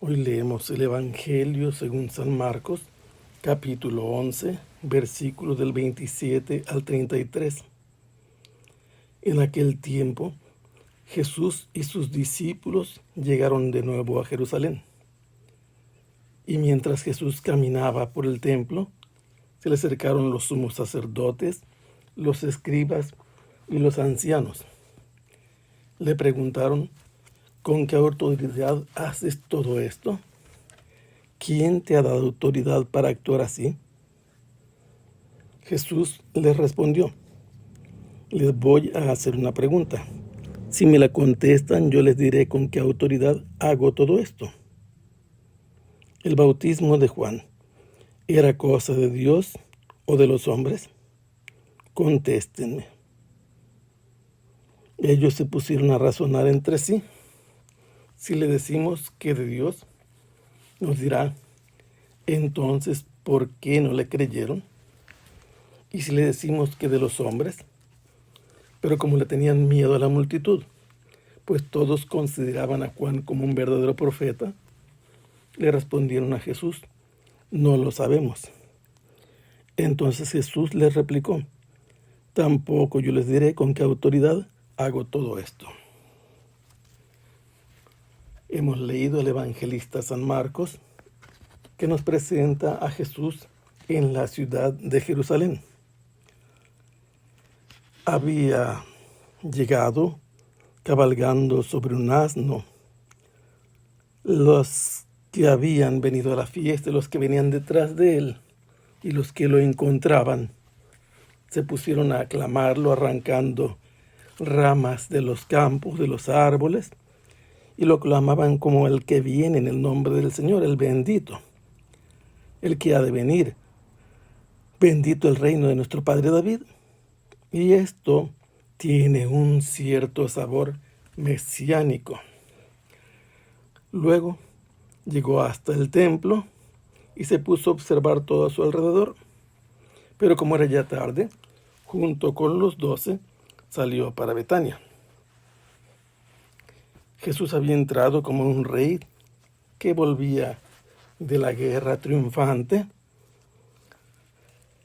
Hoy leemos el Evangelio según San Marcos, capítulo 11, versículos del 27 al 33. En aquel tiempo, Jesús y sus discípulos llegaron de nuevo a Jerusalén. Y mientras Jesús caminaba por el templo, se le acercaron los sumos sacerdotes, los escribas y los ancianos. Le preguntaron: ¿con qué autoridad haces todo esto? ¿Quién te ha dado autoridad para actuar así? Jesús les respondió: les voy a hacer una pregunta. Si me la contestan, yo les diré con qué autoridad hago todo esto. ¿El bautismo de Juan era cosa de Dios o de los hombres? Contéstenme. Ellos se pusieron a razonar entre sí. Si le decimos que de Dios, nos dirá: entonces, ¿por qué no le creyeron? Y si le decimos que de los hombres, pero como le tenían miedo a la multitud, pues todos consideraban a Juan como un verdadero profeta, le respondieron a Jesús: no lo sabemos. Entonces Jesús les replicó: tampoco yo les diré con qué autoridad hago todo esto. Hemos leído el evangelista San Marcos, que nos presenta a Jesús en la ciudad de Jerusalén. Había llegado cabalgando sobre un asno. Los que habían venido a la fiesta, los que venían detrás de él y los que lo encontraban, se pusieron a aclamarlo arrancando ramas de los campos, de los árboles, y lo clamaban como el que viene en el nombre del Señor, el bendito, el que ha de venir. Bendito el reino de nuestro padre David. Y esto tiene un cierto sabor mesiánico. Luego llegó hasta el templo y se puso a observar todo a su alrededor. Pero como era ya tarde, junto con los 12, salió para Betania. Jesús había entrado como un rey que volvía de la guerra triunfante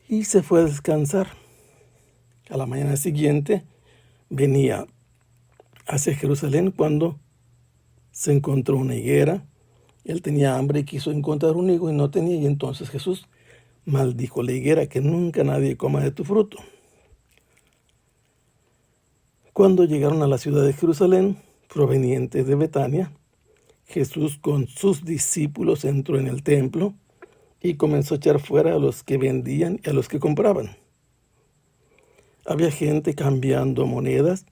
y se fue a descansar. A la mañana siguiente venía hacia Jerusalén cuando se encontró una higuera. Él tenía hambre y quiso encontrar un higo y no tenía, y entonces Jesús maldijo la higuera: que nunca nadie coma de tu fruto. Cuando llegaron a la ciudad de Jerusalén, provenientes de Betania, Jesús con sus discípulos entró en el templo y comenzó a echar fuera a los que vendían y a los que compraban. Había gente cambiando monedas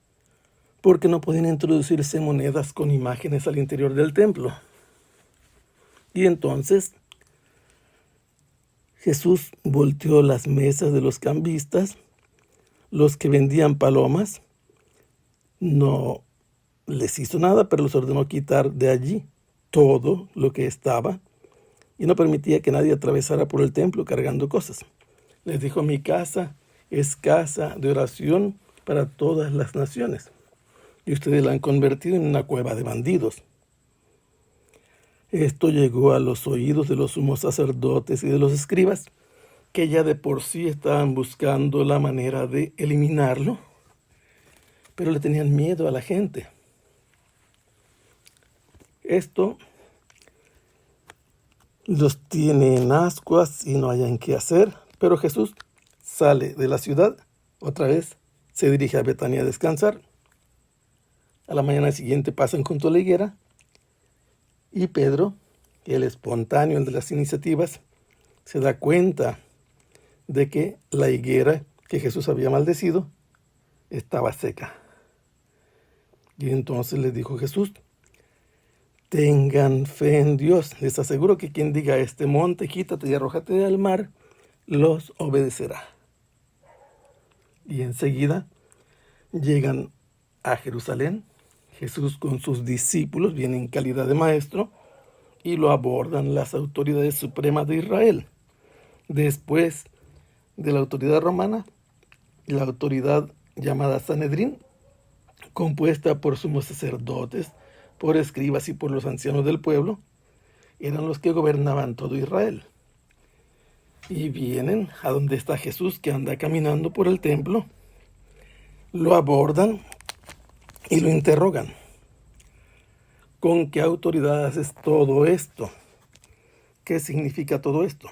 porque no podían introducirse monedas con imágenes al interior del templo. Y entonces Jesús volteó las mesas de los cambistas. Los que vendían palomas no les hizo nada, pero les ordenó quitar de allí todo lo que estaba y no permitía que nadie atravesara por el templo cargando cosas. Les dijo: mi casa es casa de oración para todas las naciones, y ustedes la han convertido en una cueva de bandidos. Esto llegó a los oídos de los sumos sacerdotes y de los escribas, que ya de por sí estaban buscando la manera de eliminarlo, pero le tenían miedo a la gente. Esto los tiene en ascuas y no hayan qué hacer, pero Jesús sale de la ciudad, otra vez se dirige a Betania a descansar. A la mañana siguiente pasan junto a la higuera y Pedro, el espontáneo, el de las iniciativas, se da cuenta de que la higuera que Jesús había maldecido estaba seca. Y entonces les dijo Jesús: tengan fe en Dios. Les aseguro que quien diga a este monte: quítate y arrójate al mar, los obedecerá. Y enseguida llegan a Jerusalén. Jesús con sus discípulos viene en calidad de maestro y lo abordan las autoridades supremas de Israel. Después de la autoridad romana, la autoridad llamada Sanedrín, compuesta por sumos sacerdotes, por escribas y por los ancianos del pueblo, eran los que gobernaban todo Israel. Y vienen a donde está Jesús, que anda caminando por el templo, lo abordan y lo interrogan. ¿Con qué autoridad haces todo esto? ¿Qué significa todo esto?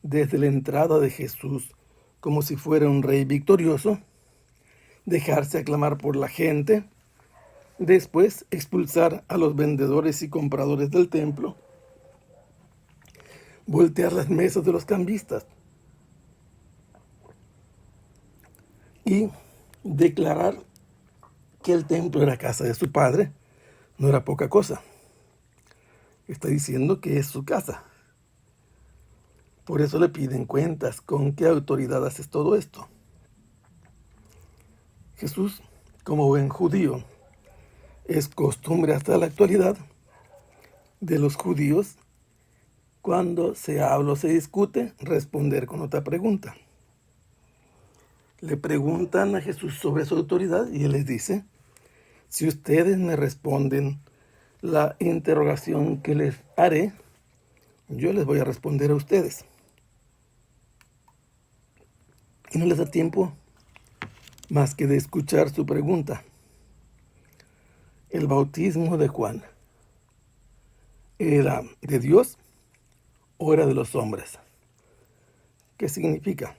Desde la entrada de Jesús, como si fuera un rey victorioso, dejarse aclamar por la gente, después expulsar a los vendedores y compradores del templo, voltear las mesas de los cambistas y declarar que el templo era casa de su padre. No era poca cosa. Está diciendo que es su casa. Por eso le piden cuentas. ¿Con qué autoridad haces todo esto? Jesús, como buen judío, es costumbre hasta la actualidad de los judíos, cuando se habla o se discute, responder con otra pregunta. Le preguntan a Jesús sobre su autoridad y él les dice: si ustedes me responden la interrogación que les haré, yo les voy a responder a ustedes. Y no les da tiempo más que de escuchar su pregunta. ¿El bautismo de Juan era de Dios o era de los hombres? ¿Qué significa?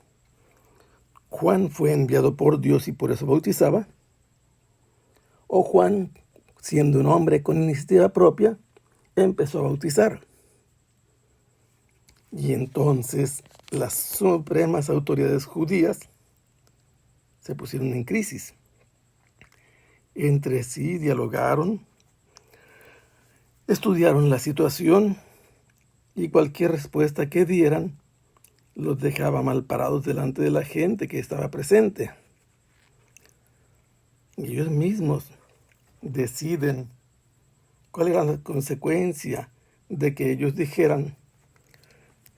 ¿Juan fue enviado por Dios y por eso bautizaba? ¿O Juan, siendo un hombre con iniciativa propia, empezó a bautizar? Y entonces las supremas autoridades judías se pusieron en crisis. Entre sí dialogaron, estudiaron la situación y cualquier respuesta que dieran los dejaba mal parados delante de la gente que estaba presente. Y ellos mismos deciden cuál era la consecuencia de que ellos dijeran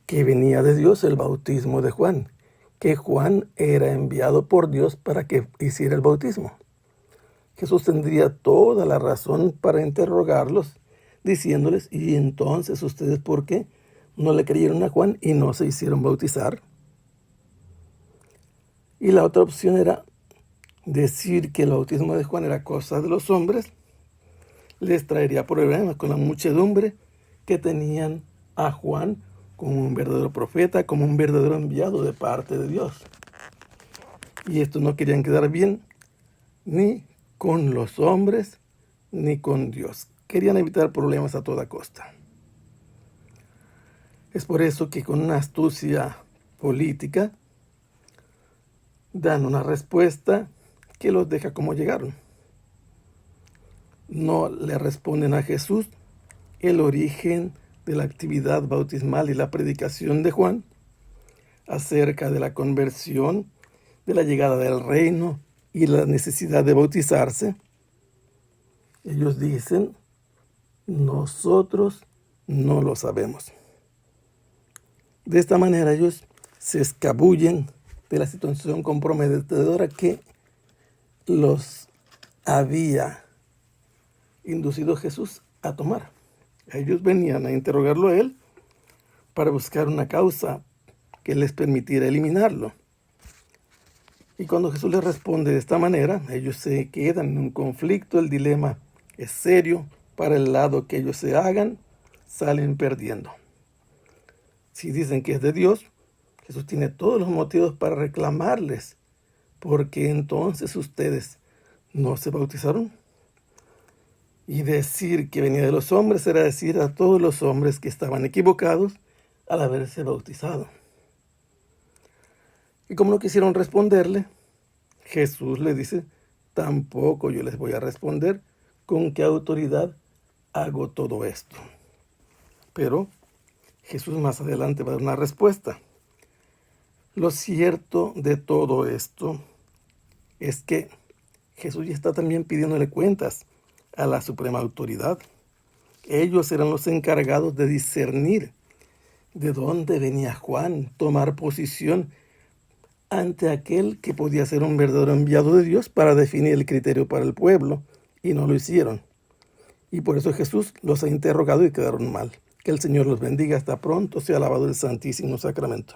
que venía de Dios el bautismo de Juan, que Juan era enviado por Dios para que hiciera el bautismo. Jesús tendría toda la razón para interrogarlos, diciéndoles: ¿y entonces ustedes por qué no le creyeron a Juan y no se hicieron bautizar? Y la otra opción era decir que el bautismo de Juan era cosa de los hombres. Les traería problemas con la muchedumbre que tenían a Juan como un verdadero profeta, como un verdadero enviado de parte de Dios. Y estos no querían quedar bien ni con los hombres ni con Dios. Querían evitar problemas a toda costa. Es por eso que con una astucia política dan una respuesta que los deja como llegaron. No le responden a Jesús el origen de la actividad bautismal y la predicación de Juan acerca de la conversión, de la llegada del reino y la necesidad de bautizarse. Ellos dicen: nosotros no lo sabemos. De esta manera ellos se escabullen de la situación comprometedora que los había inducido Jesús a tomar. Ellos venían a interrogarlo a él para buscar una causa que les permitiera eliminarlo. Y cuando Jesús les responde de esta manera, ellos se quedan en un conflicto. El dilema es serio. Para el lado que ellos se hagan, salen perdiendo. Si dicen que es de Dios, Jesús tiene todos los motivos para reclamarles: ¿por qué entonces ustedes no se bautizaron? Y decir que venía de los hombres era decir a todos los hombres que estaban equivocados al haberse bautizado. Y como no quisieron responderle, Jesús le dice: tampoco yo les voy a responder con qué autoridad hago todo esto. Pero Jesús más adelante va a dar una respuesta. Lo cierto de todo esto es que Jesús ya está también pidiéndole cuentas a la suprema autoridad. Ellos eran los encargados de discernir de dónde venía Juan, tomar posición ante aquel que podía ser un verdadero enviado de Dios para definir el criterio para el pueblo, y no lo hicieron. Y por eso Jesús los ha interrogado y quedaron mal. Que el Señor los bendiga. Hasta pronto. Sea alabado el Santísimo Sacramento.